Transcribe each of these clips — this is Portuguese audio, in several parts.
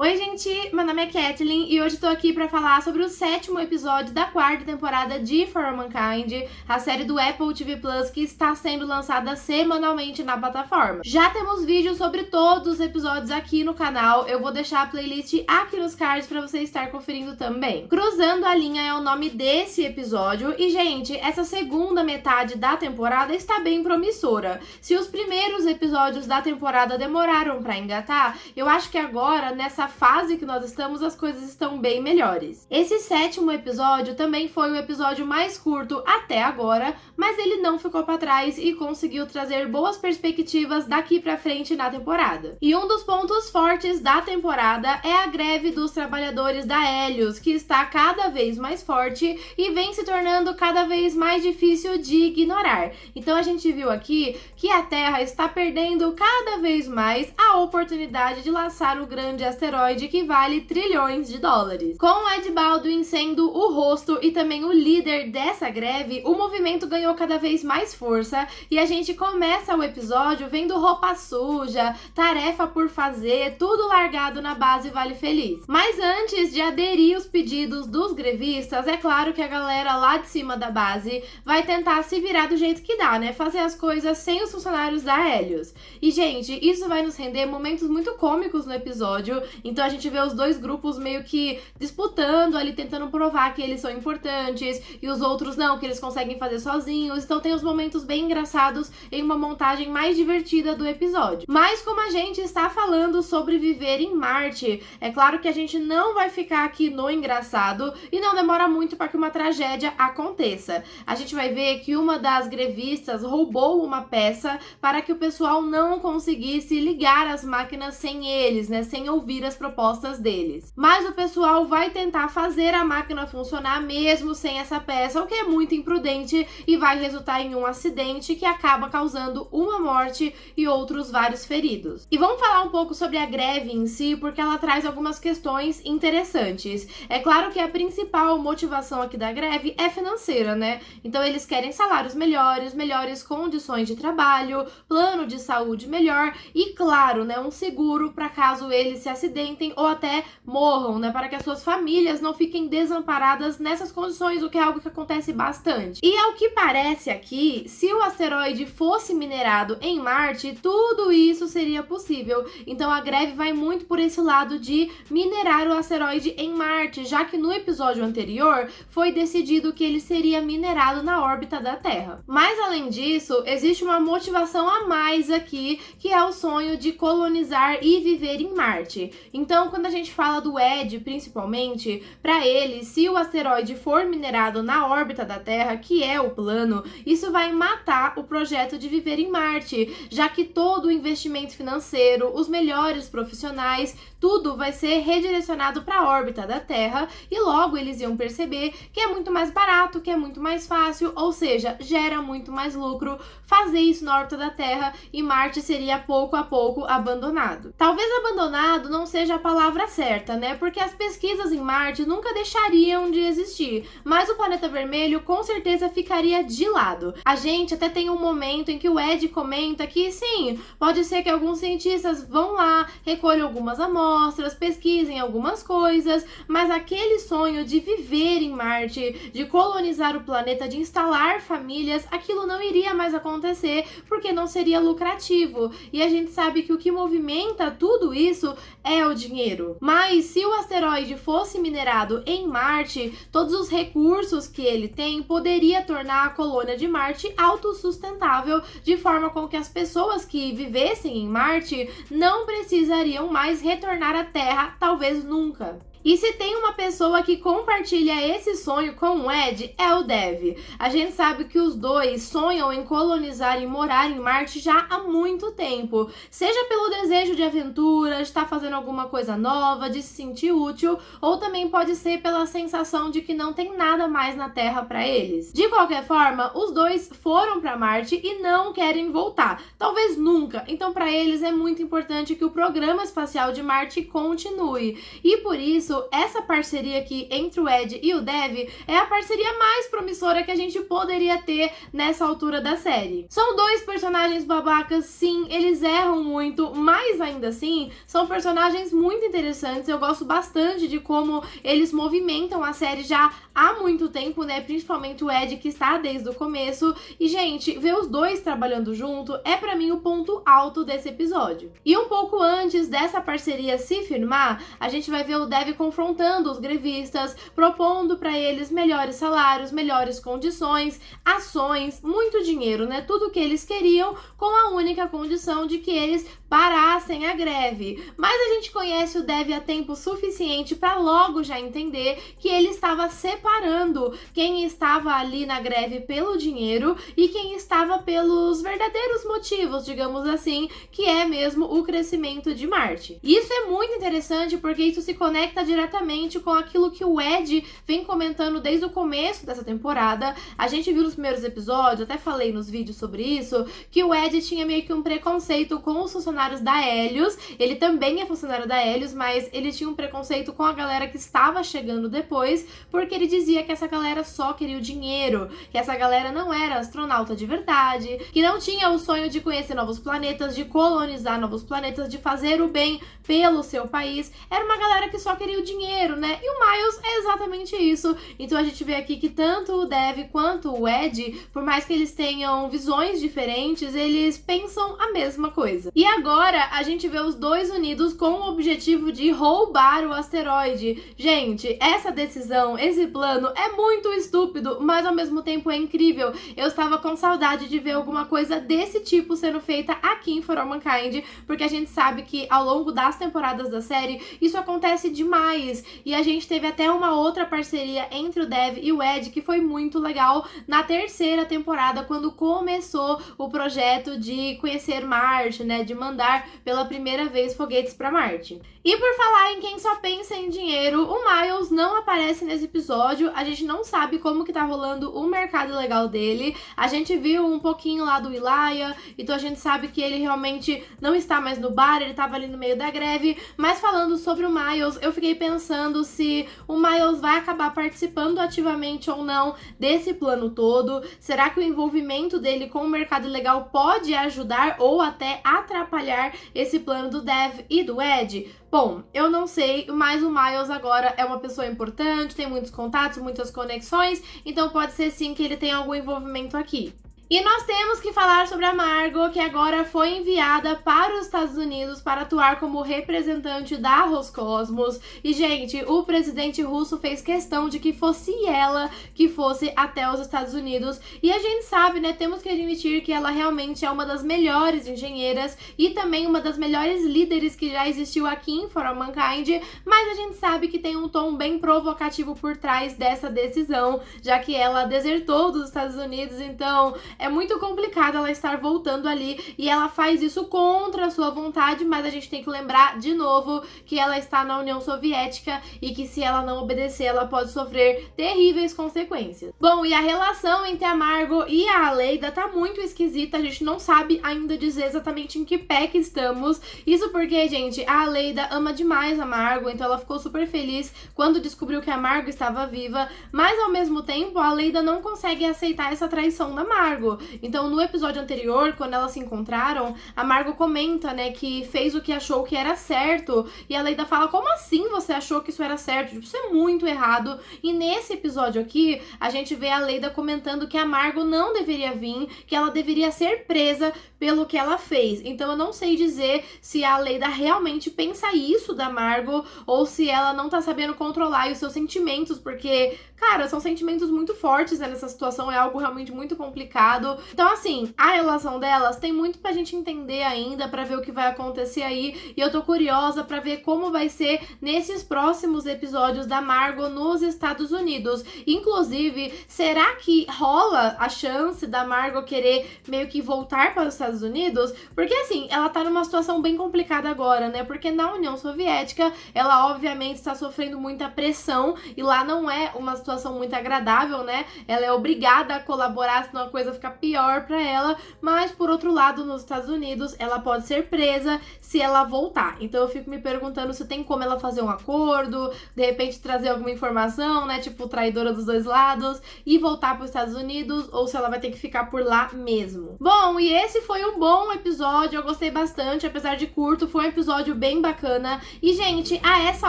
Oi gente, meu nome é Kathleen e hoje tô aqui pra falar sobre o 7º episódio da 4ª temporada de For All Mankind, a série do Apple TV Plus que está sendo lançada semanalmente na plataforma. Já temos vídeos sobre todos os episódios aqui no canal, eu vou deixar a playlist aqui nos cards pra você estar conferindo também. Cruzando a Linha é o nome desse episódio e, gente, essa segunda metade da temporada está bem promissora. Se os primeiros episódios da temporada demoraram pra engatar, eu acho que agora, nessa fase que nós estamos, as coisas estão bem melhores. Esse 7º episódio também foi o episódio mais curto até agora, mas ele não ficou pra trás e conseguiu trazer boas perspectivas daqui pra frente na temporada. E um dos pontos fortes da temporada é a greve dos trabalhadores da Helios, que está cada vez mais forte e vem se tornando cada vez mais difícil de ignorar. Então a gente viu aqui que a Terra está perdendo cada vez mais a oportunidade de lançar o grande asteroide que vale trilhões de dólares. Com Ed Baldwin sendo o rosto e também o líder dessa greve, o movimento ganhou cada vez mais força e a gente começa o episódio vendo roupa suja, tarefa por fazer, tudo largado na base Vale Feliz. Mas antes de aderir os pedidos dos grevistas, é claro que a galera lá de cima da base vai tentar se virar do jeito que dá, né? Fazer as coisas sem os funcionários da Helios. E, gente, isso vai nos render momentos muito cômicos no episódio. Então a gente vê os dois grupos meio que disputando ali, tentando provar que eles são importantes e os outros não, que eles conseguem fazer sozinhos. Então tem os momentos bem engraçados em uma montagem mais divertida do episódio. Mas como a gente está falando sobre viver em Marte, é claro que a gente não vai ficar aqui no engraçado e não demora muito para que uma tragédia aconteça. A gente vai ver que uma das grevistas roubou uma peça para que o pessoal não conseguisse ligar as máquinas sem eles, né? Sem ouvir as propostas deles. Mas o pessoal vai tentar fazer a máquina funcionar mesmo sem essa peça, o que é muito imprudente e vai resultar em um acidente que acaba causando uma morte e outros vários feridos. E vamos falar um pouco sobre a greve em si, porque ela traz algumas questões interessantes. É claro que a principal motivação aqui da greve é financeira, né? Então eles querem salários melhores, melhores condições de trabalho, plano de saúde melhor e, claro, né, um seguro para caso eles se acidentem ou até morram, né, para que as suas famílias não fiquem desamparadas nessas condições, o que é algo que acontece bastante. E ao que parece aqui, se o asteroide fosse minerado em Marte, tudo isso seria possível. Então a greve vai muito por esse lado de minerar o asteroide em Marte, já que no episódio anterior foi decidido que ele seria minerado na órbita da Terra. Mas além disso, existe uma motivação a mais aqui, que é o sonho de colonizar e viver em Marte. Então, quando a gente fala do Ed, principalmente, para ele, se o asteroide for minerado na órbita da Terra, que é o plano, isso vai matar o projeto de viver em Marte, já que todo o investimento financeiro, os melhores profissionais, tudo vai ser redirecionado para a órbita da Terra e logo eles iam perceber que é muito mais barato, que é muito mais fácil, ou seja, gera muito mais lucro fazer isso na órbita da Terra e Marte seria pouco a pouco abandonado. Talvez abandonado não seja a palavra certa, né? Porque as pesquisas em Marte nunca deixariam de existir, mas o planeta vermelho com certeza ficaria de lado. A gente até tem um momento em que o Ed comenta que sim, pode ser que alguns cientistas vão lá, recolham algumas amostras, pesquisem algumas coisas, mas aquele sonho de viver em Marte, de colonizar o planeta, de instalar famílias, aquilo não iria mais acontecer porque não seria lucrativo. E a gente sabe que o que movimenta tudo isso é o dinheiro. Mas se o asteroide fosse minerado em Marte, todos os recursos que ele tem poderia tornar a colônia de Marte autossustentável, de forma com que as pessoas que vivessem em Marte não precisariam mais retornar à Terra, talvez nunca. E se tem uma pessoa que compartilha esse sonho com o Ed, é o Dev. A gente sabe que os dois sonham em colonizar e morar em Marte já há muito tempo. Seja pelo desejo de aventura, de estar fazendo alguma coisa nova, de se sentir útil, ou também pode ser pela sensação de que não tem nada mais na Terra para eles. De qualquer forma, os dois foram para Marte e não querem voltar. Talvez nunca. Então, para eles é muito importante que o programa espacial de Marte continue. E por isso, isso, essa parceria aqui entre o Ed e o Dev é a parceria mais promissora que a gente poderia ter nessa altura da série. São dois personagens babacas, sim, eles erram muito, mas ainda assim, são personagens muito interessantes. Eu gosto bastante de como eles movimentam a série já há muito tempo, né? Principalmente o Ed, que está desde o começo. E, gente, ver os dois trabalhando junto é pra mim o ponto alto desse episódio. E um pouco antes dessa parceria se firmar, a gente vai ver o Dev confrontando os grevistas, propondo pra eles melhores salários, melhores condições, ações, muito dinheiro, né? Tudo que eles queriam, com a única condição de que eles parassem a greve. Mas a gente conhece o Dev há tempo suficiente para logo já entender que ele estava separando quem estava ali na greve pelo dinheiro e quem estava pelos verdadeiros motivos, digamos assim, que é mesmo o crescimento de Marte. E isso é muito interessante porque isso se conecta diretamente com aquilo que o Ed vem comentando desde o começo dessa temporada. A gente viu nos primeiros episódios, até falei nos vídeos sobre isso, que o Ed tinha meio que um preconceito com os funcionários da Helios. Ele também é funcionário da Helios, mas ele tinha um preconceito com a galera que estava chegando depois, porque ele dizia que essa galera só queria o dinheiro, que essa galera não era astronauta de verdade, que não tinha o sonho de conhecer novos planetas, de colonizar novos planetas, de fazer o bem pelo seu país. Era uma galera que só queria o dinheiro, né? E o Miles é exatamente isso. Então a gente vê aqui que tanto o Dev quanto o Ed, por mais que eles tenham visões diferentes, eles pensam a mesma coisa. E agora a gente vê os dois unidos com o objetivo de roubar o asteroide. Gente, essa decisão, esse plano é muito estúpido, mas ao mesmo tempo é incrível. Eu estava com saudade de ver alguma coisa desse tipo sendo feita aqui em For All Mankind, porque a gente sabe que ao longo das temporadas da série isso acontece demais. E a gente teve até uma outra parceria entre o Dev e o Ed que foi muito legal na terceira temporada, quando começou o projeto de conhecer Marte, né, de mandar pela primeira vez foguetes para Marte. E por falar em quem só pensa em dinheiro, o Miles não aparece nesse episódio. A gente não sabe como que tá rolando o mercado legal dele. A gente viu um pouquinho lá do Elijah, então a gente sabe que ele realmente não está mais no bar, ele tava ali no meio da greve. Mas falando sobre o Miles, eu fiquei pensando se o Miles vai acabar participando ativamente ou não desse plano todo. Será que o envolvimento dele com o mercado legal pode ajudar ou até atrapalhar esse plano do Dev e do Ed? Bom, eu não sei, mas o Miles agora é uma pessoa importante, tem muitos contatos, muitas conexões, então pode ser sim que ele tenha algum envolvimento aqui. E nós temos que falar sobre a Margot, que agora foi enviada para os Estados Unidos para atuar como representante da Roscosmos. E, gente, o presidente russo fez questão de que fosse ela que fosse até os Estados Unidos. E a gente sabe, né, temos que admitir que ela realmente é uma das melhores engenheiras e também uma das melhores líderes que já existiu aqui em For All Mankind. Mas a gente sabe que tem um tom bem provocativo por trás dessa decisão, já que ela desertou dos Estados Unidos, então é muito complicado ela estar voltando ali e ela faz isso contra a sua vontade, mas a gente tem que lembrar de novo que ela está na União Soviética e que se ela não obedecer, ela pode sofrer terríveis consequências. Bom, e a relação entre a Margot e a Aleida tá muito esquisita, a gente não sabe ainda dizer exatamente em que pé que estamos. Isso porque, gente, a Aleida ama demais a Margot, então ela ficou super feliz quando descobriu que a Margot estava viva, mas ao mesmo tempo a Aleida não consegue aceitar essa traição da Margot. Então, no episódio anterior, quando elas se encontraram, a Margot comenta, né, que fez o que achou que era certo, e a Aleida fala, como assim você achou que isso era certo? Tipo, isso é muito errado. E nesse episódio aqui, a gente vê a Aleida comentando que a Margot não deveria vir, que ela deveria ser presa pelo que ela fez. Então, eu não sei dizer se a Aleida realmente pensa isso da Margot, ou se ela não tá sabendo controlar os seus sentimentos, porque, cara, são sentimentos muito fortes, né, nessa situação, é algo realmente muito complicado. Então, assim, a relação delas tem muito pra gente entender ainda, pra ver o que vai acontecer aí, e eu tô curiosa pra ver como vai ser nesses próximos episódios da Margot nos Estados Unidos. Inclusive, será que rola a chance da Margot querer meio que voltar para os Estados Unidos? Porque, assim, ela tá numa situação bem complicada agora, né? Porque na União Soviética, ela obviamente está sofrendo muita pressão, e lá não é uma situação muito agradável, né? Ela é obrigada a colaborar, senão a coisa fica ficar pior pra ela, mas por outro lado, nos Estados Unidos, ela pode ser presa se ela voltar. Então eu fico me perguntando se tem como ela fazer um acordo, de repente trazer alguma informação, né, tipo traidora dos dois lados, e voltar para os Estados Unidos, ou se ela vai ter que ficar por lá mesmo. Bom, e esse foi um bom episódio, eu gostei bastante, apesar de curto, foi um episódio bem bacana. E, gente, a essa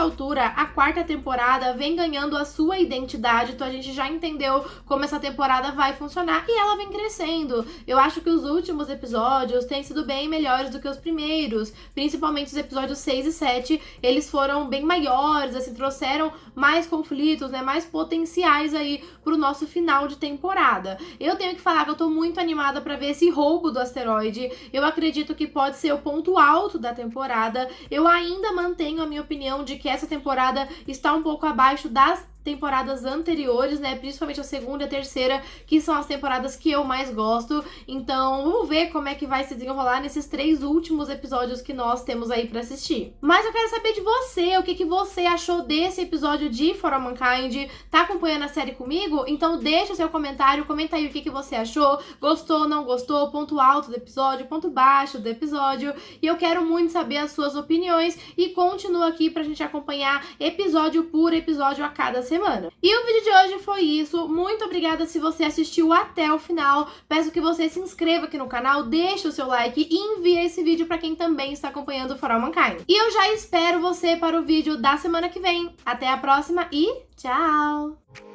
altura, a quarta temporada vem ganhando a sua identidade, então a gente já entendeu como essa temporada vai funcionar e ela vem crescendo. Eu acho que os últimos episódios têm sido bem melhores do que os primeiros, principalmente os episódios 6 e 7, eles foram bem maiores, assim, trouxeram mais conflitos, né, mais potenciais aí pro nosso final de temporada. Eu tenho que falar que eu tô muito animada pra ver esse roubo do asteroide, eu acredito que pode ser o ponto alto da temporada. Eu ainda mantenho a minha opinião de que essa temporada está um pouco abaixo das temporadas anteriores, né, principalmente a segunda e a terceira, que são as temporadas que eu mais gosto. Então, vamos ver como é que vai se desenrolar nesses 3 últimos episódios que nós temos aí pra assistir. Mas eu quero saber de você, o que que você achou desse episódio de For All Mankind? Tá acompanhando a série comigo? Então deixa o seu comentário, comenta aí o que que você achou, gostou, não gostou, ponto alto do episódio, ponto baixo do episódio, e eu quero muito saber as suas opiniões, e continua aqui pra gente acompanhar episódio por episódio a cada semana. E o vídeo de hoje foi isso. Muito obrigada se você assistiu até o final. Peço que você se inscreva aqui no canal, deixe o seu like e envie esse vídeo para quem também está acompanhando For All Mankind. E eu já espero você para o vídeo da semana que vem. Até a próxima e tchau!